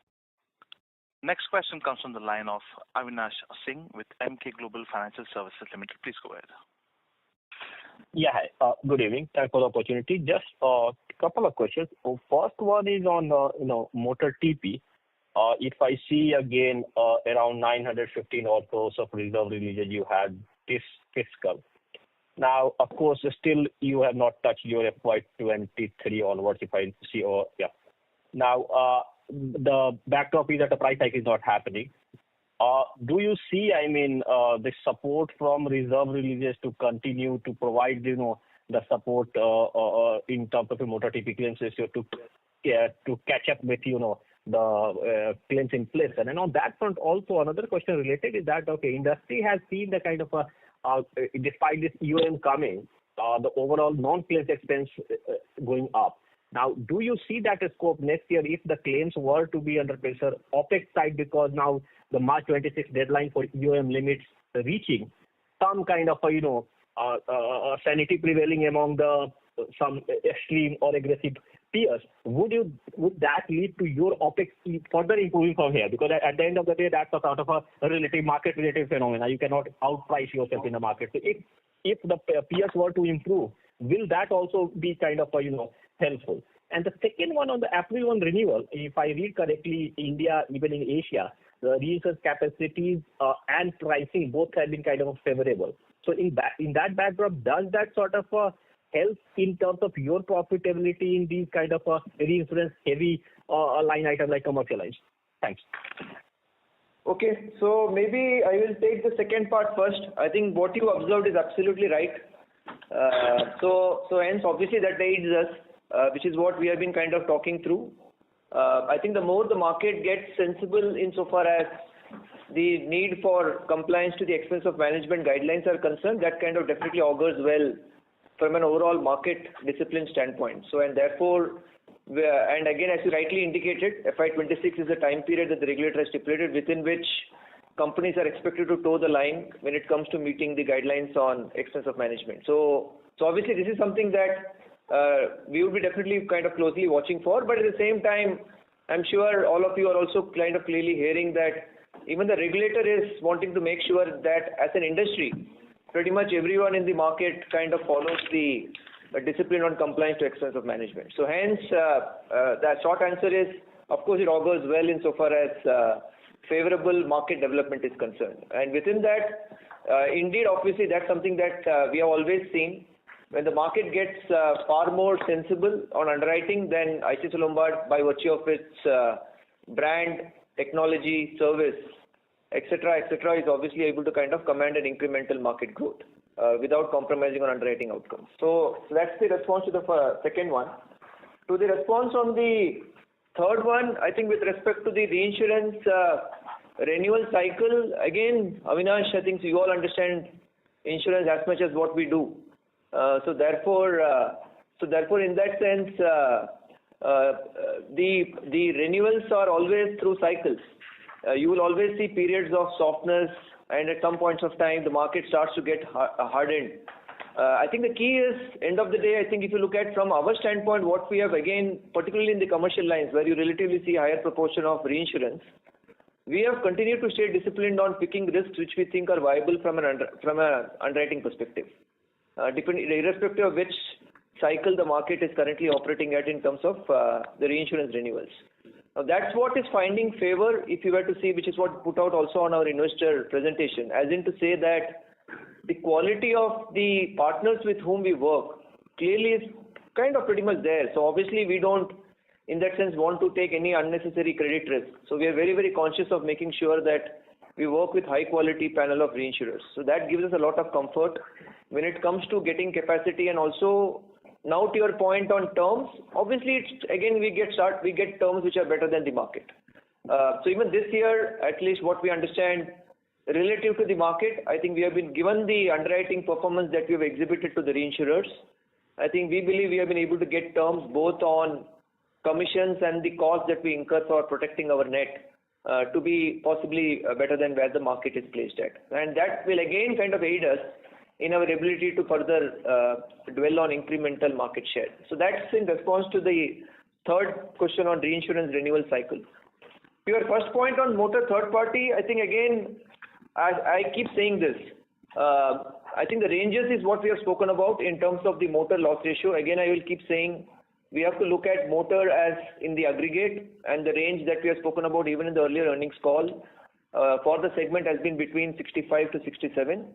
Next question comes from the line of Avinash Singh with Emkay Global Financial Services Limited. Please go ahead. Yeah, hi. Good evening. Thanks for the opportunity. Just a couple of questions. First one is on motor TP. If I see again around 915 odd crores of reserve releases you had this fiscal. Now, of course, still you have not touched your FY23 onwards. If I see, now the backdrop is that the price hike is not happening. Do you see, the support from reserve releases to continue to provide, the support in terms of the motor TP claims ratio to catch up with, the claims in place? And on that front, also another question related is that, industry has seen the kind of despite this UM coming, the overall non-claims expense going up. Now, do you see that scope next year if the claims were to be under pressure, OPEX side, because now the March 26 deadline for UM limits reaching some kind of sanity prevailing among some extreme or aggressive peers? Would that lead to your OPEX further improving from here? Because at the end of the day, that's a sort of a relative market-related phenomena. You cannot outprice yourself in the market. So if the peers were to improve, will that also be kind of helpful? And the second one on the April 1 renewal, if I read correctly, India, even in Asia, the reinsurance capacities and pricing both have been kind of favorable. So in that backdrop, does that sort of help in terms of your profitability in these kind of reinsurance heavy line item like commercial lines? Thanks. Okay, so maybe I will take the second part first. I think what you observed is absolutely right. So hence obviously that aids us, which is what we have been kind of talking through. I think the more the market gets sensible insofar as the need for compliance to the expense of management guidelines are concerned, that kind of definitely augurs well from an overall market discipline standpoint. So, and therefore, and again, as you rightly indicated, FY26 is a time period that the regulator has stipulated within which companies are expected to toe the line when it comes to meeting the guidelines on expense of management. So obviously this is something that we will be definitely kind of closely watching for. But at the same time, I'm sure all of you are also kind of clearly hearing that even the regulator is wanting to make sure that as an industry, pretty much everyone in the market kind of follows the discipline on compliance to expense of management. So hence, the short answer is, of course, it augurs well insofar as favorable market development is concerned. And within that, indeed, obviously, that's something that we have always seen. When the market gets far more sensible on underwriting, then ICICI Lombard, by virtue of its brand, technology, service, etc., is obviously able to kind of command an incremental market growth without compromising on underwriting outcomes. So that's the response to the second one. To the response on the third one, I think with respect to the reinsurance renewal cycle, again, Avinash, I think you all understand insurance as much as what we do. So therefore, in that sense, the renewals are always through cycles. You will always see periods of softness, and at some points of time, the market starts to get hardened. I think the key is, end of the day, I think if you look at from our standpoint, what we have, again, particularly in the commercial lines, where you relatively see higher proportion of reinsurance, we have continued to stay disciplined on picking risks which we think are viable from an underwriting perspective, irrespective of which cycle the market is currently operating at in terms of the reinsurance renewals. Now, that's what is finding favor, if you were to see, which is what put out also on our investor presentation, as in to say that the quality of the partners with whom we work clearly is kind of pretty much there. So obviously we don't, in that sense, want to take any unnecessary credit risk. So we are very, very conscious of making sure that we work with high quality panel of reinsurers. So that gives us a lot of comfort when it comes to getting capacity. And also, now to your point on terms, obviously it's, again, we get terms which are better than the market. So even this year, at least what we understand, relative to the market, I think we have been given the underwriting performance that we have exhibited to the reinsurers. I think we believe we have been able to get terms both on commissions and the cost that we incur for protecting our net to be possibly better than where the market is placed at. And that will again kind of aid us in our ability to further dwell on incremental market share. So that's in response to the third question on reinsurance renewal cycle. To your first point on motor third party, I think again, I keep saying this. I think the ranges is what we have spoken about in terms of the motor loss ratio. Again, I will keep saying we have to look at motor as in the aggregate, and the range that we have spoken about even in the earlier earnings call for the segment has been between 65 to 67.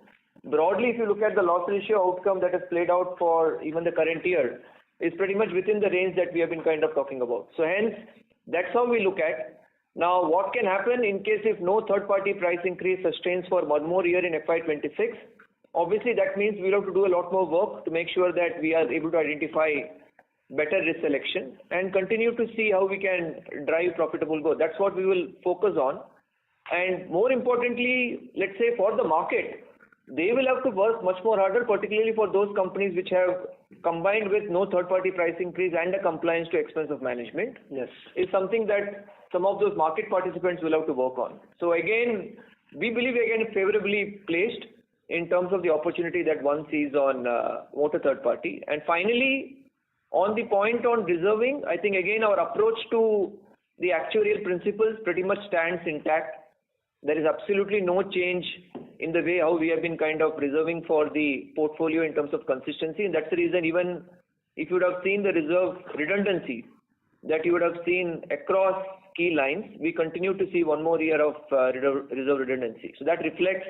Broadly, if you look at the loss ratio outcome that has played out for even the current year, is pretty much within the range that we have been kind of talking about. So hence, that's how we look at. Now, what can happen in case if no third-party price increase sustains for one more year in FY26? Obviously, that means we'll have to do a lot more work to make sure that we are able to identify better risk selection and continue to see how we can drive profitable growth. That's what we will focus on. And more importantly, let's say for the market, they will have to work much more harder, particularly for those companies which have combined with no third-party price increase and a compliance to expense of management. Yes, is something that some of those market participants will have to work on. So again, we believe again favorably placed in terms of the opportunity that one sees on motor third party. And finally, on the point on reserving, I think again our approach to the actuarial principles pretty much stands intact. There is absolutely no change in the way how we have been kind of reserving for the portfolio in terms of consistency. And that's the reason even if you would have seen the reserve redundancy that you would have seen across key lines, we continue to see one more year of reserve redundancy. So that reflects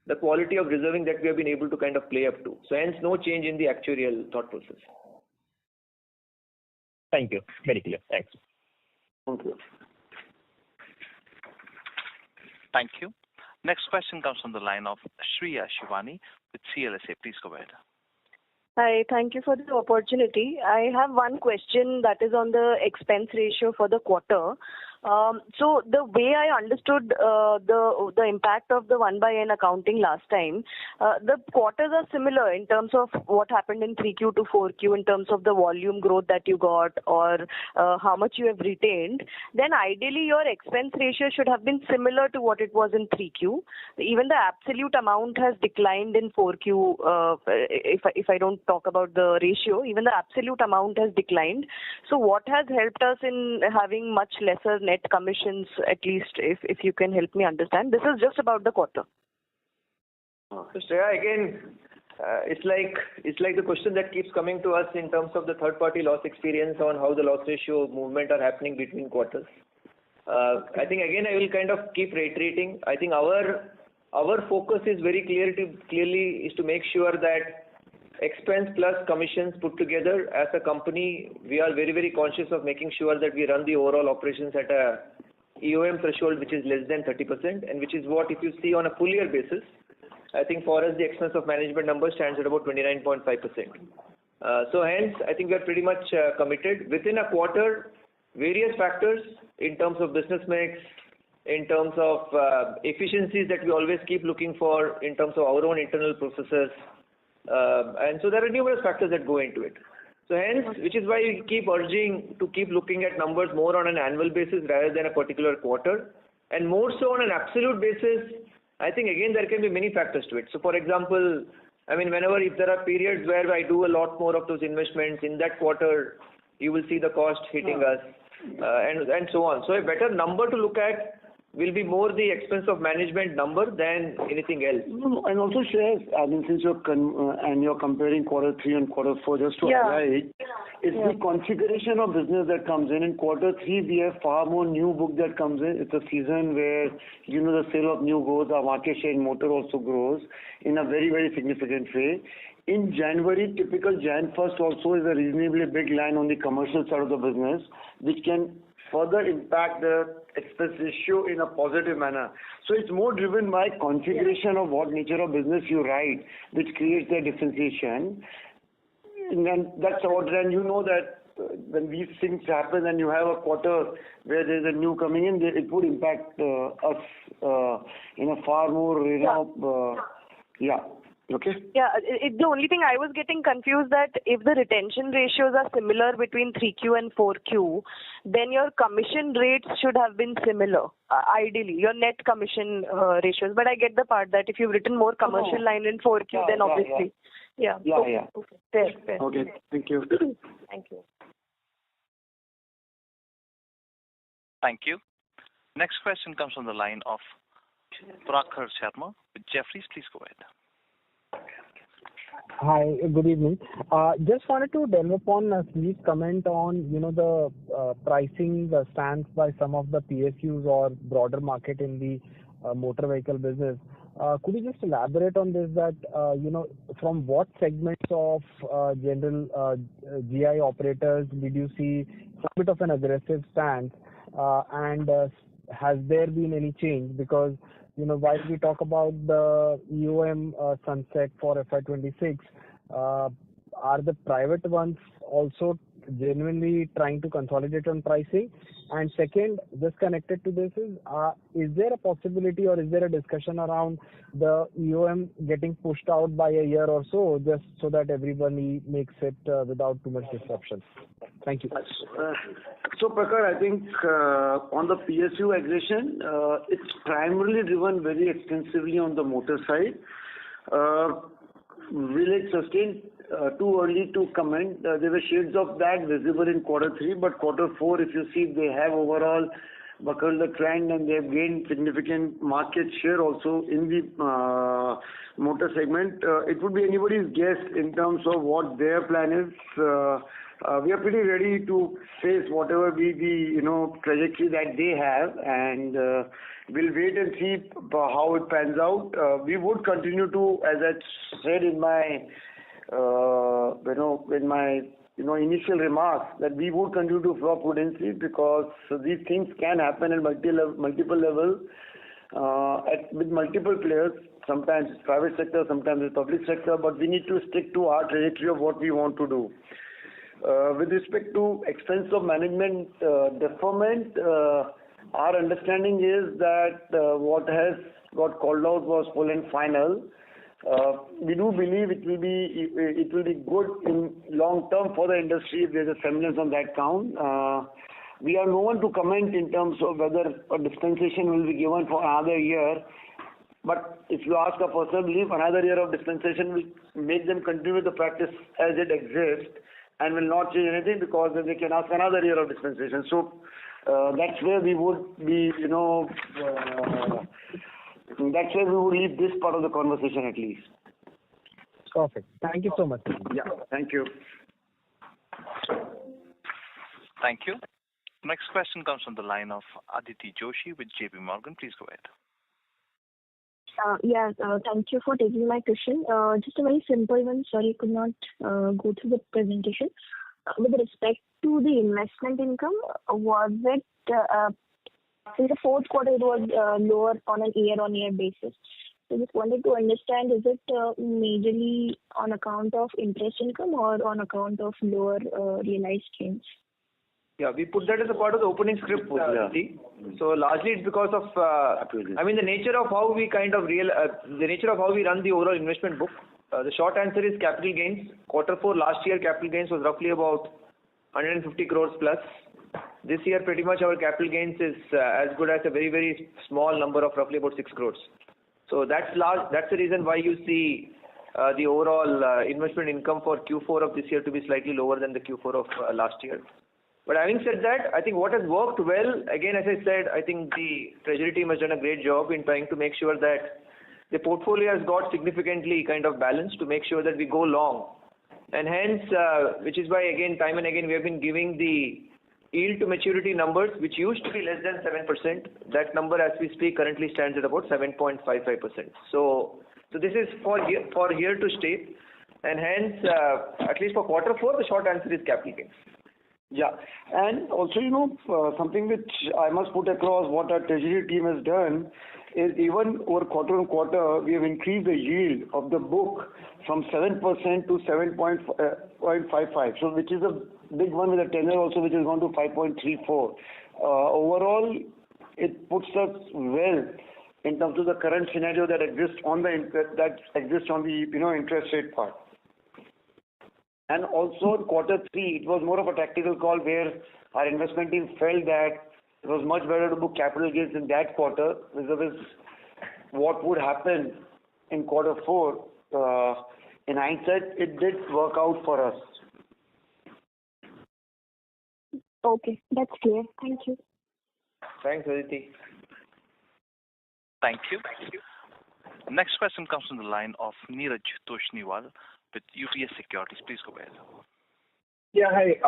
the quality of reserving that we have been able to kind of play up to. So hence no change in the actuarial thought process. Thank you. Very clear. Thanks. Thank you. Thank you. Next question comes from the line of Shreya Shivani with CLSA. Please go ahead. Hi, thank you for the opportunity. I have one question that is on the expense ratio for the quarter. So the way I understood the impact of the 1/n accounting last time, the quarters are similar in terms of what happened in 3Q to 4Q in terms of the volume growth that you got or how much you have retained. Then ideally your expense ratio should have been similar to what it was in 3Q. Even the absolute amount has declined in 4Q. If I don't talk about the ratio, even the absolute amount has declined. So what has helped us in having much lesser net commissions, at least if you can help me understand? This is just about the quarter. So Shreya, again, it's like the question that keeps coming to us in terms of the third-party loss experience on how the loss ratio movement are happening between quarters. I think again I will kind of keep reiterating. I think our focus is very clearly is to make sure that expense plus commissions put together as a company, we are very, very conscious of making sure that we run the overall operations at a EOM threshold which is less than 30%, and which is what, if you see on a full year basis, I think for us the expense of management number stands at about 29.5%. So hence, I think we are pretty much committed. Within a quarter, various factors in terms of business mix, in terms of efficiencies that we always keep looking for, in terms of our own internal processes. And so there are numerous factors that go into it. So hence, which is why we keep urging to keep looking at numbers more on an annual basis rather than a particular quarter, and more so on an absolute basis. I think again there can be many factors to it. So for example, I mean, if there are periods where I do a lot more of those investments in that quarter, you will see the cost hitting us, and so on. So a better number to look at will be more the expense of management number than anything else. And also, Shreya, I mean, since you're comparing quarter 3 and quarter 4, just to highlight, it's the configuration of business that comes in. In quarter 3, we have far more new book that comes in. It's a season where, the sale of new goes, our market share in motor also grows in a very, very significant way. In January, typical Jan 1st also is a reasonably big line on the commercial side of the business, which can further impact the expense ratio in a positive manner. So it's more driven by configuration of what nature of business you write, which creates the differentiation. And then that's all. And you know that when these things happen and you have a quarter where there's a new coming in, it would impact us in a far more, Okay. Yeah, the only thing I was getting confused that if the retention ratios are similar between 3Q and 4Q, then your commission rates should have been similar, ideally, your net commission ratios. But I get the part that if you've written more commercial line in 4Q, then obviously. Yeah. Okay. Fair. Okay, thank you. Thank you. Thank you. Next question comes from the line of Prakhar Sharma with Jefferies. Please go ahead. Hi, good evening. Just wanted to delve upon Sunjeev's comment on, the pricing stance by some of the PSUs or broader market in the motor vehicle business. Could you just elaborate on this that, from what segments of general GI operators did you see some bit of an aggressive stance, and has there been any change? Because while we talk about the EOM sunset for FY26, are the private ones also genuinely trying to consolidate on pricing? And second, just connected to this is there a possibility or is there a discussion around the EOM getting pushed out by a year or so, just so that everybody makes it without too much disruption? Thank you. So, Prakhar, I think on the PSU aggression, it's primarily driven very extensively on the motor side. Will it sustain? Too early to comment. There were shades of that visible in quarter 3, but quarter 4, if you see, they have overall buckled the trend and they have gained significant market share also in the motor segment. It would be anybody's guess in terms of what their plan is. We are pretty ready to face whatever be the trajectory that they have, and we'll wait and see how it pans out. We would continue to, as I said in my initial remarks, that we would continue to flow prudently because these things can happen at multiple levels with multiple players. Sometimes it's private sector, sometimes it's public sector, but we need to stick to our trajectory of what we want to do. With respect to expense of management deferment, our understanding is that what has got called out was full and final. We do believe it will be good in long term for the industry if there's a semblance on that count. We are no one to comment in terms of whether a dispensation will be given for another year. But if you ask a personal belief, another year of dispensation will make them continue the practice as it exists and will not change anything, because then they can ask another year of dispensation. So that's where we would be, that's where we would leave this part of the conversation at least. Perfect. Thank you so much. Yeah, thank you. Thank you. Next question comes from the line of Aditi Joshi with JP Morgan. Please go ahead. Thank you for taking my question. Just a very simple one. Sorry, could not go through the presentation. With respect to the investment income, was it in the fourth quarter it was lower on an year-on-year basis? So just wanted to understand, is it majorly on account of interest income or on account of lower realized gains? Yeah, we put that as a part of the opening script. So largely it's because of, the nature of how we the nature of how we run the overall investment book. The short answer is capital gains. Quarter 4 last year, capital gains was roughly about 150 crores plus. This year, pretty much our capital gains is as good as a very, very small number of roughly about 6 crores. So that's the reason why you see the overall investment income for Q4 of this year to be slightly lower than the Q4 of last year. But having said that, I think what has worked well, again, as I said, I think the treasury team has done a great job in trying to make sure that the portfolio has got significantly kind of balanced to make sure that we go long. And hence, which is why, again, time and again, we have been giving the yield to maturity numbers, which used to be less than 7%. That number, as we speak, currently stands at about 7.55%. So this is for here to stay. And hence, at least for quarter 4, the short answer is capital gains. Yeah, and also, something which I must put across, what our treasury team has done is even over quarter on quarter, we have increased the yield of the book from 7% to 7.55, so which is a big one, with a tenure also which has gone to 5.34. Overall, it puts us well in terms of the current scenario that exists on the interest rate part. And also in quarter 3, it was more of a tactical call where our investment team felt that it was much better to book capital gains in that quarter vis-a-vis what would happen in quarter 4. In hindsight, it did work out for us. Okay, that's clear. Thank you. Thanks, Aditi. Thank you. Next question comes from the line of Neeraj Toshniwal with UBS Securities. Please go ahead. Yeah, hi.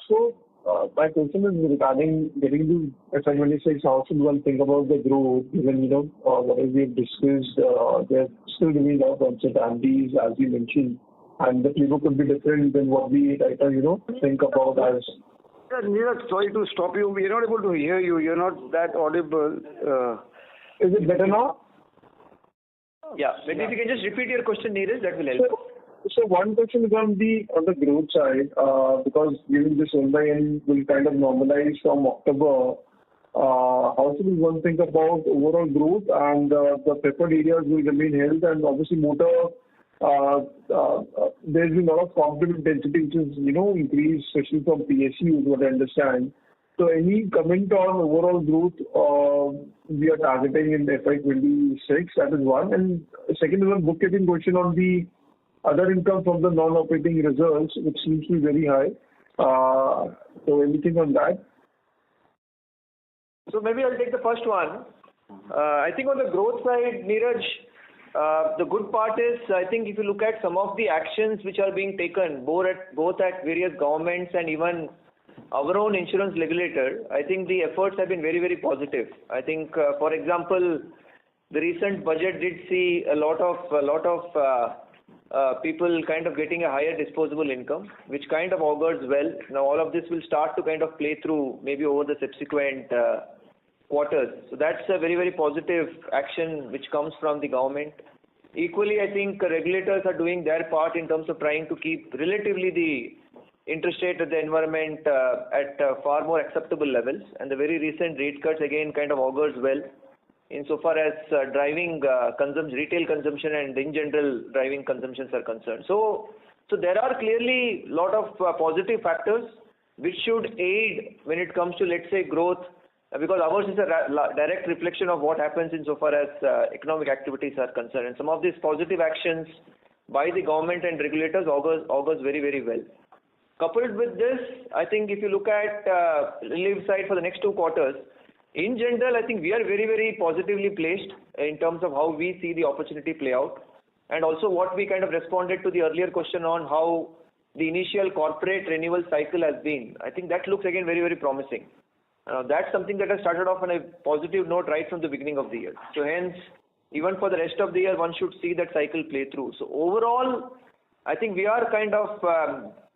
So my question is regarding getting to FY26. How should one think about the growth, given what we have discussed? There still remain a lot of uncertainties, as you mentioned, and the playbook could be different than what we think about as. Neeraj, sorry to stop you. We are not able to hear you. You're not that audible. Is it better now? Yeah. Maybe if you can just repeat your question, Neeraj, that will help. So one question is on the growth side, because given this 1/n will kind of normalize from October, how should one think about overall growth, and the preferred areas will remain held, and obviously motor, there's been a lot of competitive intensity which is increased, especially from PSU, is what I understand. So any comment on overall growth we are targeting in FY26? That is one. And second is a bookkeeping question on the other income from the non-operating results, which seems to be very high. So anything on that? So maybe I'll take the first one. I think on the growth side, Neeraj, the good part is, I think if you look at some of the actions which are being taken, both at various governments and even our own insurance regulator, I think the efforts have been very, very positive. I think, for example, the recent budget did see a lot of people kind of getting a higher disposable income, which kind of augurs well. Now all of this will start to kind of play through maybe over the subsequent quarters. So that's a very, very positive action which comes from the government. Equally, I think regulators are doing their part in terms of trying to keep relatively the interest rate at the environment at far more acceptable levels, and the very recent rate cuts again kind of augurs well insofar as driving retail consumption and in general driving consumptions are concerned. So there are clearly a lot of positive factors which should aid when it comes to, let's say, growth, because ours is a direct reflection of what happens insofar as economic activities are concerned. And some of these positive actions by the government and regulators augurs very, very well. Coupled with this, I think if you look at relief side for the next 2 quarters, in general, I think we are very, very positively placed in terms of how we see the opportunity play out, and also what we kind of responded to the earlier question on how the initial corporate renewal cycle has been. I think that looks again very, very promising. That's something that has started off on a positive note right from the beginning of the year. So hence, even for the rest of the year, one should see that cycle play through. So overall, I think we are kind of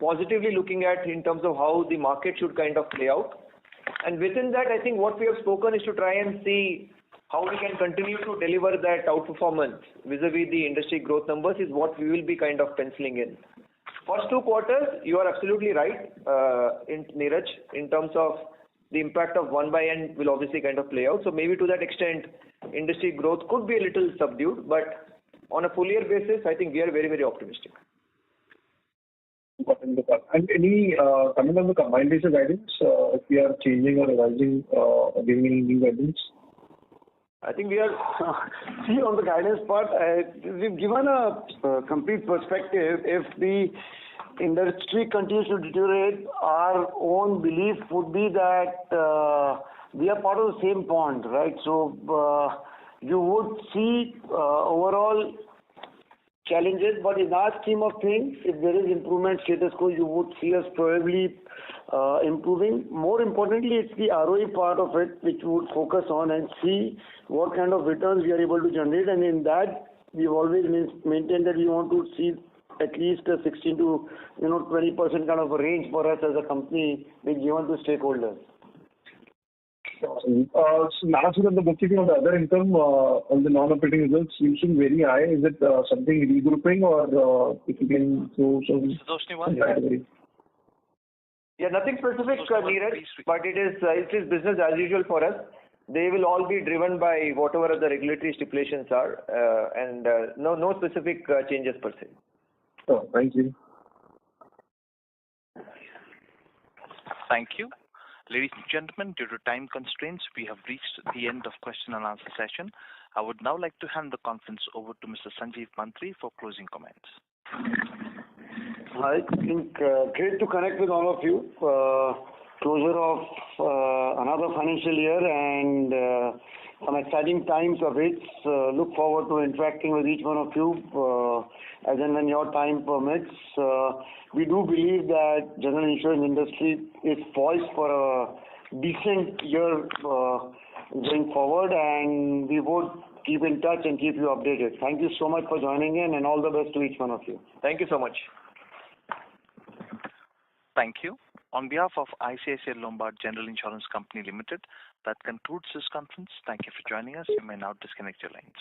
positively looking at in terms of how the market should kind of play out. And within that, I think what we have spoken is to try and see how we can continue to deliver that outperformance vis-a-vis the industry growth numbers is what we will be kind of penciling in. First 2 quarters, you are absolutely right, Neeraj, in terms of the impact of 1/n will obviously kind of play out. So maybe to that extent, industry growth could be a little subdued, but on a full year basis, I think we are very, very optimistic. And any comment on the combined ratio guidance? If we are changing or revising or giving any new guidance? I think we are. See, on the guidance part, we've given a complete perspective. If the industry continues to deteriorate, our own belief would be that we are part of the same pond, right? So you would see overall challenges, but in our scheme of things, if there is improvement status quo, you would see us probably improving. More importantly, it's the ROE part of it which we would focus on and see what kind of returns we are able to generate. And in that, we've always maintained that we want to see at least a 16 to 20% kind of a range for us as a company being given to stakeholders. So last on the bookkeeping of the other income on the non-operating results seems to be very high. Is it something regrouping or if you can throw some category? Yeah, nothing specific, Neeraj, but it is business as usual for us. They will all be driven by whatever the regulatory stipulations are, and no specific changes per se. Oh, thank you. Thank you. Ladies and gentlemen, due to time constraints, we have reached the end of question and answer session. I would now like to hand the conference over to Mr. Sanjeev Mantri for closing comments. I think great to connect with all of you. Closure of another financial year and some exciting times of it. Look forward to interacting with each one of you as and when your time permits. We do believe that general insurance industry is poised for a decent year going forward, and we would keep in touch and keep you updated. Thank you so much for joining in, and all the best to each one of you. Thank you so much. Thank you. On behalf of ICICI Lombard General Insurance Company Limited, that concludes this conference. Thank you for joining us. You may now disconnect your lines.